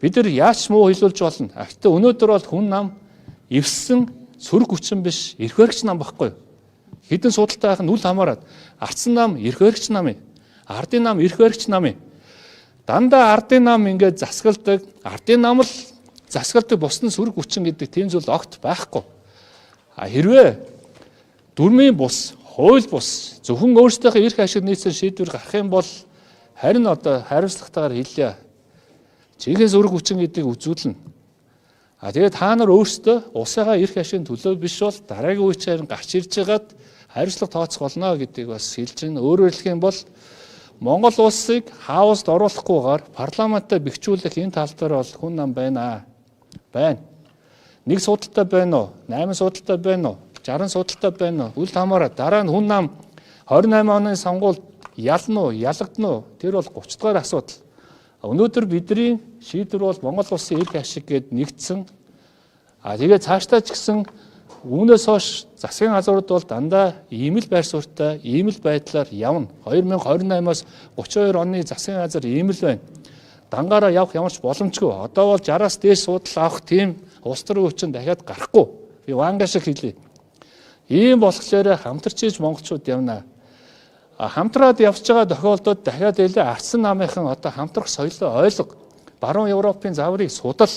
бид нар яаж муу хэлүүлж болно. Гэхдээ өнөөдөр бол хүн нам эвссэн сөрөг хүчин биш, эрх баригч нам баггүй. Хэдэн судалтай байх нь үл хамааран ардсан нам эрх баригч нам юм. Ардын нам эрх баригч нам юм. Дандаа ардын нам ингээд засгалдаг, ардын нам л засгалдаг бусны сөрөг хүчин гэдэг тийм зүйл огт байхгүй. Хэрвээ дүрмийн бус, хууль бус зөвхөн өөрсдийнхөө эрх ашиг нийцсэн шийдвэр гарах юм бол харин одоо хариуцлагатайгаар хэлье. Жинхэнэ сөрөг хүчин гэдгийг үзүүлнэ. Тэгээд та нар өөрсдөө усыгаа эрх ашигын төлөө биш бол дараагийн үе чинь гарч ирж байгаад хариуцлага тооцох болно гэдгийг бас хэлж байна. Өөрөөр хэлэх юм бол Монгол улсыг хаост оруулахгүйгээр парламентаа бэхжүүлэх энэ тал дээр бол хүн нам байна. Байна. Нэг судалтай байна уу? 8 судалтай байна уу? 60 судалтай байна уу? Үл хамааран дараа нь хүн нам 28 оны сонгуульд ялна уу, ялагдана уу? Тэр бол 30 дахь асуудал. Өнөөдөр бидний шийдвэр бол Монгол улсын эрх ашиг гэд нэгдсэн. Тэгээд цаашдаа ч гэсэн үүнээс хойш засгийн газрууд бол дандаа ийм л байр суурьтай, ийм л байдлаар явна. 2028-аас 32 оны засгийн газар ийм л байна. Дангаараа явах ямарч боломжгүй. Одоо бол 60-аас дээш судал авах тийм улс төрийн хүчин дахиад гарахгүй. Би ванга шиг хэлье. Ийм болохоор хамтарч ийж монголчууд явна. Хамтраад явж байгаа тохиолдолд дахиад ардсан намынхан одоо хамтрах соёлоо ойлго. Баруун Европын заврыг судал.